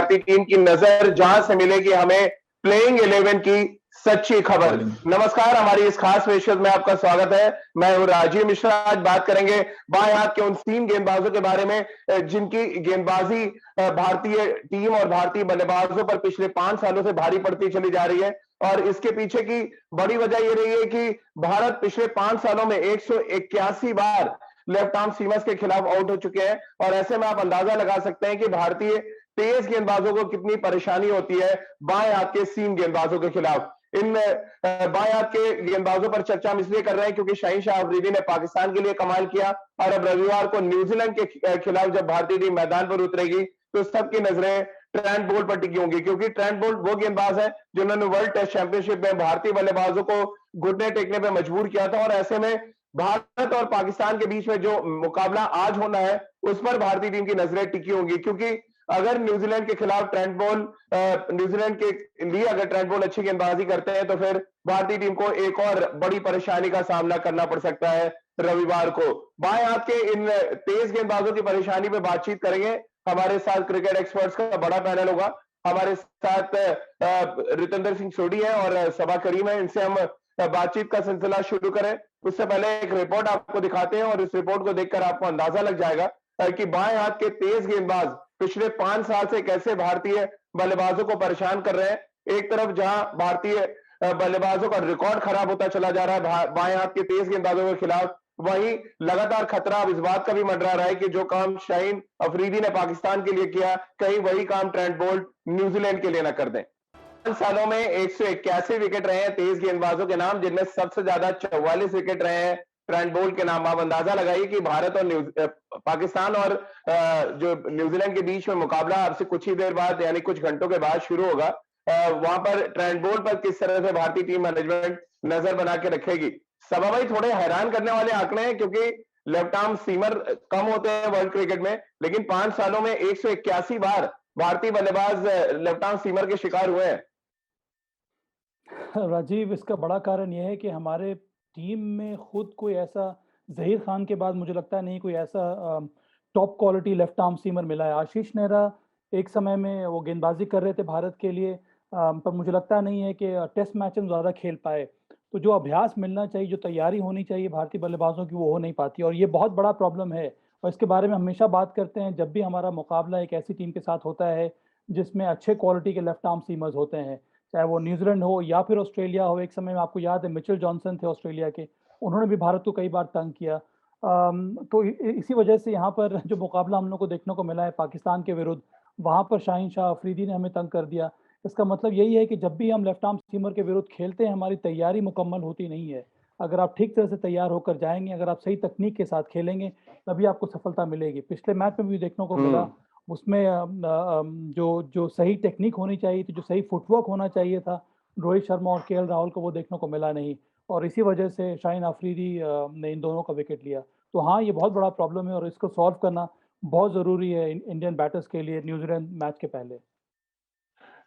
भारतीय टीम की नजर जहां से मिलेगी हमें प्लेइंग 11 की सच्ची खबर। नमस्कार, हमारी इस खास पेशकश में आपका स्वागत है। मैं हूं राजीव मिश्रा। आज बात करेंगे बाएं हाथ के उन 3 गेंदबाजों के बारे में जिनकी गेंदबाजी भारतीय टीम और भारतीय बल्लेबाजों पर पिछले 5 सालों से भारी पड़ती चली जा रही है। और इसके पीछे की बड़ी वजह यह रही है कि भारत पिछले 5 सालों में 181 बार लेफ्ट आर्म सीमर्स के खिलाफ आउट हो चुके हैं। और ऐसे में आप अंदाजा लगा सकते हैं कि भारतीय तेज गेंदबाजों को कितनी परेशानी होती है बाएं हाथ के सीम गेंदबाजों के खिलाफ। इन बाएं हाथ के गेंदबाजों पर चर्चा हम इसलिए कर रहे हैं क्योंकि शाहीन शाह अफरीदी ने पाकिस्तान के लिए कमाल किया और अब रविवार को न्यूजीलैंड के खिलाफ जब भारतीय टीम मैदान पर उतरेगी तो सबकी नजरें ट्रेंट बोल्ट पर टिकी होंगी, क्योंकि ट्रेंट बोल्ट वो गेंदबाज है जिन्होंने वर्ल्ड टेस्ट चैंपियनशिप में भारतीय बल्लेबाजों को घुटने टेकने पर मजबूर किया था। और ऐसे में भारत और पाकिस्तान के बीच में जो मुकाबला आज होना है उस पर भारतीय टीम की नजरें टिकी होंगी, क्योंकि अगर न्यूजीलैंड के खिलाफ ट्रेंट बोल्ट न्यूजीलैंड के लिए अगर ट्रेंट बोल्ट अच्छी गेंदबाजी करते हैं तो फिर भारतीय टीम को एक और बड़ी परेशानी का सामना करना पड़ सकता है रविवार को। बाएं हाथ के इन तेज गेंदबाजों की परेशानी पे बातचीत करेंगे। हमारे साथ क्रिकेट एक्सपर्ट्स का बड़ा पैनल होगा। हमारे साथ रितेंद्र सिंह सोडी है और सबा करीम है। इनसे हम बातचीत का सिलसिला शुरू करें उससे पहले एक रिपोर्ट आपको दिखाते हैं और इस रिपोर्ट को देखकर आपको अंदाजा लग जाएगा कि बाएं हाथ के तेज गेंदबाज पिछले 5 साल से कैसे भारतीय बल्लेबाजों को परेशान कर रहे हैं। एक तरफ जहां भारतीय बल्लेबाजों का रिकॉर्ड खराब होता चला जा रहा है बाएं हाथ के तेज गेंदबाजों के खिलाफ, वहीं लगातार खतरा अब इस बात का भी मंडरा रहा है कि जो काम शाहीन अफरीदी ने पाकिस्तान के लिए किया, कहीं वही काम ट्रेंट बोल्ट न्यूजीलैंड के लिए न कर दें। 5 सालों में 181 विकेट रहे हैं तेज गेंदबाजों के नाम, जिनमें सबसे ज्यादा 44 विकेट रहे हैं ट्रेंट बोल्ट के नाम। आप अंदाजा लगाइए कि भारत और पाकिस्तान और जो न्यूजीलैंड के बीच में मुकाबला आपसे कुछ ही देर बाद यानी कुछ घंटों के बाद शुरू होगा। वहां पर ट्रेंट बोल्ट पर किस तरह से भारतीय टीम मैनेजमेंट नजर बना के रखेगी। सबा भाई, थोड़े हैरान करने वाले आंकड़े हैं क्योंकि लेफ्ट आर्म सीमर कम होते हैं वर्ल्ड क्रिकेट में, लेकिन 5 सालों में 181 बार भारतीय बल्लेबाज लेफ्ट आर्म सीमर के शिकार हुए हैं। राजीव, इसका बड़ा कारण यह है कि हमारे टीम में खुद कोई ऐसा ज़हीर खान के बाद मुझे लगता नहीं कोई ऐसा top quality left arm seamer मिला है। आशीष नेहरा एक समय में वो गेंदबाजी कर रहे थे भारत के लिए, पर मुझे लगता नहीं है कि टेस्ट मैच में ज़्यादा खेल पाए। तो जो अभ्यास मिलना चाहिए, जो तैयारी होनी चाहिए भारतीय बल्लेबाजों की, वो हो नहीं पाती और ये बहुत बड़ा प्रॉब्लम है। और इसके बारे में हमेशा बात करते हैं जब भी हमारा मुकाबला एक ऐसी टीम के साथ होता है जिसमें अच्छे क्वालिटी के लेफ्ट आर्म सीमर्स होते हैं, चाहे वो न्यूजीलैंड हो या फिर ऑस्ट्रेलिया हो। एक समय में आपको याद है मिचेल जॉनसन थे ऑस्ट्रेलिया के, उन्होंने भी भारत को कई बार तंग किया। तो इसी वजह से यहाँ पर जो मुकाबला हम लोग को देखने को मिला है पाकिस्तान के विरुद्ध, वहाँ पर शाहीन शाह अफरीदी ने हमें तंग कर दिया। इसका मतलब यही है कि जब भी हम लेफ्ट आर्म सीमर के विरुद्ध खेलते हैं हमारी तैयारी मुकम्मल होती नहीं है। अगर आप ठीक तरह से तैयार होकर जाएंगे, अगर आप सही तकनीक के साथ खेलेंगे, तभी आपको सफलता मिलेगी। पिछले मैच में भी देखने को मिला, उसमें जो सही टेक्निक होनी चाहिए थी, जो सही फुटवर्क होना चाहिए था रोहित शर्मा और केएल राहुल को, वो देखने को मिला नहीं और इसी वजह से शाहीन अफरीदी ने इन दोनों का विकेट लिया। तो हाँ, ये बहुत बड़ा प्रॉब्लम है और इसको सॉल्व करना बहुत ज़रूरी है इंडियन बैटर्स के लिए न्यूजीलैंड मैच के पहले।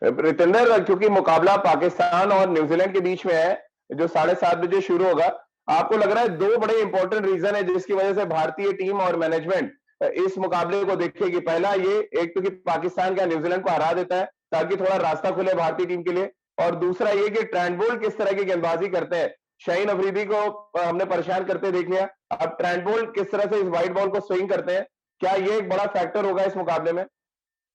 रितेंद्र, क्योंकि मुकाबला पाकिस्तान और न्यूजीलैंड के बीच में है जो 7:30 बजे शुरू होगा, आपको लग रहा है 2 बड़े इंपॉर्टेंट रीजन है जिसकी वजह से भारतीय टीम और मैनेजमेंट इस मुकाबले को देखेगी। पहला ये, एक तो कि पाकिस्तान क्या न्यूजीलैंड को हरा देता है ताकि थोड़ा रास्ता खुले भारतीय टीम के लिए, और दूसरा ये कि ट्रेंट बोल्ट किस तरह की गेंदबाजी करते हैं। शाहीन अफरीदी को हमने परेशान करते देख लिया, अब ट्रेंट बोल्ट किस तरह से इस वाइट बॉल को स्विंग करते हैं, क्या ये एक बड़ा फैक्टर होगा इस मुकाबले में?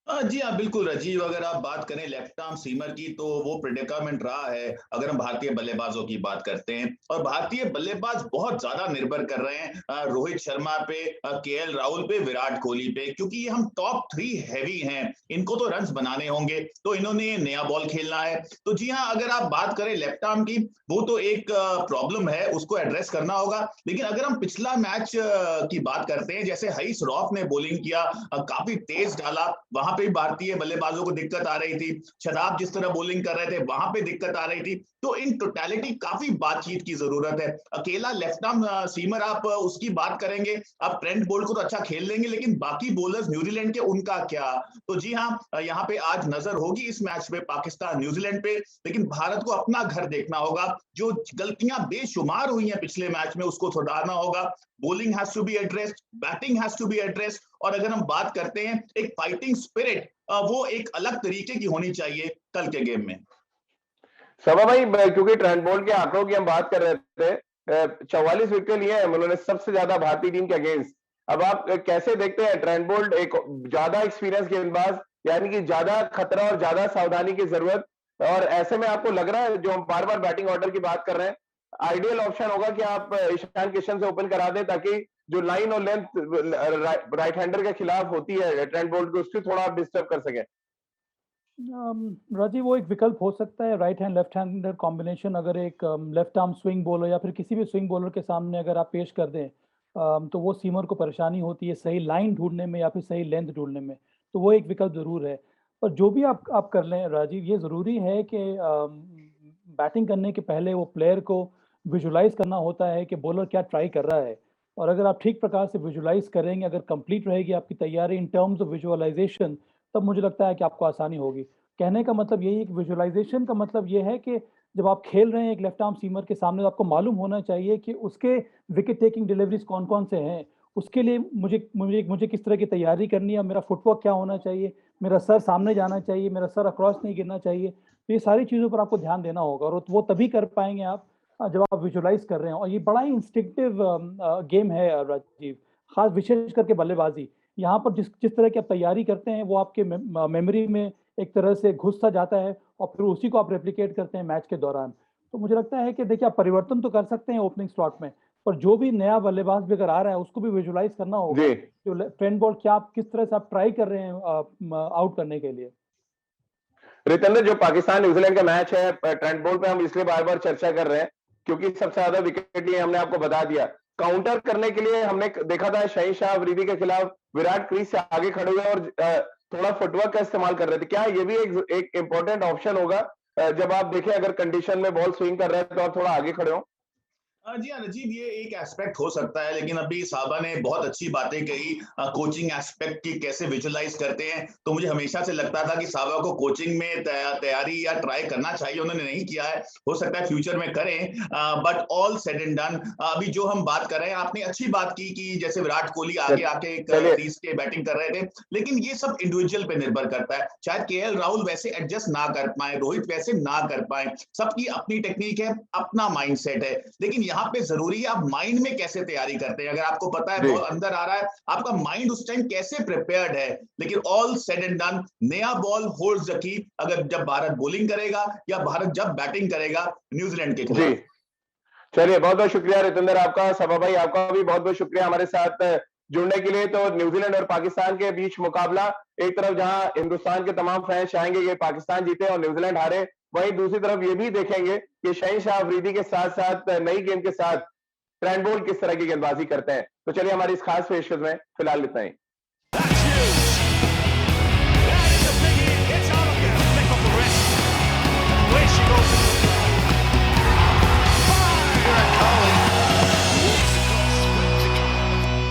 जी हाँ, बिल्कुल राजीव, अगर आप बात करें लेफ्ट आर्म सीमर की तो वो प्रेडिकामेंट रहा है अगर हम भारतीय बल्लेबाजों की बात करते हैं। और भारतीय बल्लेबाज बहुत ज्यादा निर्भर कर रहे हैं रोहित शर्मा पे, केएल राहुल पे, विराट कोहली पे, क्योंकि ये हम टॉप 3 हैवी हैं। इनको तो रन्स बनाने होंगे तो इन्होंने नया बॉल खेलना है। तो जी हाँ, अगर आप बात करें लेफ्ट आर्म की, वो तो एक प्रॉब्लम है, उसको एड्रेस करना होगा। लेकिन अगर हम पिछला मैच की बात करते हैं, जैसे हरीश रॉफ ने बॉलिंग किया, काफी तेज डाला, वहां पे भारतीय बल्लेबाजों को दिक्कत आ रही थी। शदाब जिस तरह बॉलिंग कर रहे थे वहां पे दिक्कत आ रही थी। तो इन टोटलिटी काफी बातचीत की जरूरत है। अकेला लेफ्ट आर्म सीमर आप उसकी बात करेंगे, आप ट्रेंट बोल्ट को तो अच्छा खेल लेंगे, लेकिन बाकी बॉलर्स न्यूजीलैंड के उनका क्या? तो जी हाँ, यहाँ पे आज नजर होगी इस मैच में पाकिस्तान न्यूजीलैंड पे। लेकिन भारत को अपना घर देखना होगा। जो गलतियां बेशुमार हुई हैं पिछले मैच में उसको सुधारना होगा। Bowling has to be addressed, batting has to be addressed. और अगर हम बात करते हैं एक फाइटिंग स्पिरिट वो एक अलग तरीके की होनी चाहिए कल के गेम में। सभा भाई, क्योंकि ट्रेंट बोल्ट के आंकड़ों की हम बात कर रहे थे, 44 विकेट लिए हैं उन्होंने सबसे ज्यादा भारतीय टीम के अगेंस्ट। अब आप कैसे देखते हैं ट्रेंट बोल्ट, एक ज्यादा एक्सपीरियंस गेंदबाज, यानी कि ज्यादा खतरा और ज्यादा सावधानी की जरूरत, और ऐसे में आपको लग रहा है, जो हम बार बार बैटिंग ऑर्डर की बात कर रहे हैं, आइडियल ऑप्शन होगा कि आप ईशान किशन से ओपन करा दें, ताकि जो लाइन और लेंथ राइट हैंडर के खिलाफ होती है ट्रेंट बोल्ट को, उसको थोड़ा आप डिस्टर्ब कर सकें। राजीव, वो एक विकल्प हो सकता है, right hand left hander combination अगर एक लेफ्ट आर्म स्विंग बॉलर या फिर किसी भी स्विंग बॉलर के सामने अगर आप पेश कर दें, तो वो सीमर को परेशानी होती है सही लाइन ढूंढने में या फिर सही लेंथ ढूंढने में। तो वो एक विकल्प ज़रूर है। पर जो भी आप कर लें राजीव, ये ज़रूरी है कि बैटिंग करने के पहले वो प्लेयर को विजुलाइज करना होता है कि बॉलर क्या ट्राई कर रहा है। और अगर आप ठीक प्रकार से विजुलाइज करेंगे, अगर कंप्लीट रहेगी आपकी तैयारी इन टर्म्स ऑफ विजुअलाइजेशन, तब मुझे लगता है कि आपको आसानी होगी। कहने का मतलब यही है कि विजुअलाइजेशन का मतलब ये है कि जब आप खेल रहे हैं एक लेफ्ट आर्म सीमर के सामने, तो आपको मालूम होना चाहिए कि उसके विकेट टेकिंग डिलीवरीज कौन-कौन से हैं। उसके लिए मुझे मुझे मुझे किस तरह की तैयारी करनी है, मेरा फुटवर्क क्या होना चाहिए, मेरा सर सामने जाना चाहिए, मेरा सर अक्रॉस नहीं गिरना चाहिए। तो ये सारी चीज़ों पर आपको ध्यान देना होगा, और वो तभी कर पाएँगे आप जब आप विजुअलाइज कर रहे हैं। और ये बड़ा ही इंस्टिंक्टिव गेम है राजीव, खास विशेष करके बल्लेबाजी। यहाँ पर जिस जिस तरह की आप तैयारी करते हैं, वो आपके मेमोरी में एक तरह से घुस सा जाता है, और फिर उसी को आप रेप्लिकेट करते हैं मैच के दौरान। तो मुझे लगता है कि देखिए, आप परिवर्तन तो कर सकते हैं ओपनिंग स्लॉट में, पर जो भी नया बल्लेबाज भी अगर आ रहा है, उसको भी विजुअलाइज करना होगा जी, जो ट्रेंट बॉल्ट क्या आप किस तरह से आप ट्राई कर रहे हैं आउट करने के लिए। रितेंद्र, जो पाकिस्तान न्यूजीलैंड का मैच है, ट्रेंट बोल्ट पे हम इसलिए बार बार चर्चा कर रहे हैं क्योंकि सबसे ज्यादा विकेट लिए, हमने आपको बता दिया। काउंटर करने के लिए हमने देखा था शहीनशाह अफरीदी के खिलाफ विराट क्रीज से आगे खड़े हुए और थोड़ा फुटवर्क का इस्तेमाल कर रहे थे। क्या ये भी एक इंपॉर्टेंट ऑप्शन होगा, जब आप देखें अगर कंडीशन में बॉल स्विंग कर रहे हैं तो आप थोड़ा आगे खड़े हो? जी हाँ नजीब, ये एक एस्पेक्ट हो सकता है, लेकिन अभी साहबा ने बहुत अच्छी बातें कही कोचिंग एस्पेक्ट की, कैसे विजुलाइज करते हैं। तो मुझे हमेशा से लगता था कि साहबा को कोचिंग में तैयारी या ट्राई करना चाहिए, उन्होंने नहीं किया है, हो सकता है फ्यूचर में करें। But all said and done, अभी जो हम बात कर रहे हैं, आपने अच्छी बात की कि जैसे विराट कोहली आगे आके चलिए, क्रीज के बैटिंग कर रहे थे, लेकिन ये सब इंडिविजुअल पे निर्भर करता है। शायद केएल राहुल वैसे एडजस्ट ना कर पाए, रोहित वैसे ना कर पाए, सबकी अपनी टेक्निक है, अपना माइंडसेट है, लेकिन यहाँ पे जरूरी है आप माइंड में कैसे तैयारी करते हैं। अगर आपको पता है जी, बॉल अंदर आ रहा है, आपका माइंड उस टाइम कैसे प्रिपेयर्ड है। लेकिन ऑल सेड एंड डन, नया बॉल होल्ड्स द की, अगर जब भारत बॉलिंग करेगा या भारत जब बैटिंग करेगा न्यूजीलैंड के जी। खिलाफ। चलिए, बहुत बहुत शुक्रिया रितेंद्र आपका, सभा भाई आपका भी बहुत बहुत शुक्रिया हमारे साथ जुड़ने के लिए। तो न्यूजीलैंड और पाकिस्तान के बीच मुकाबला, एक तरफ जहां हिंदुस्तान के तमाम फैंस चाहेंगे कि पाकिस्तान जीते और न्यूजीलैंड हारे, वहीं दूसरी तरफ ये भी देखेंगे कि शहीनशाह अफरीदी के साथ साथ नई गेंद के साथ ट्रेंट बोल्ट किस तरह की गेंदबाजी करते हैं। तो चलिए, हमारी इस खास पेशकश में फिलहाल इतना ही।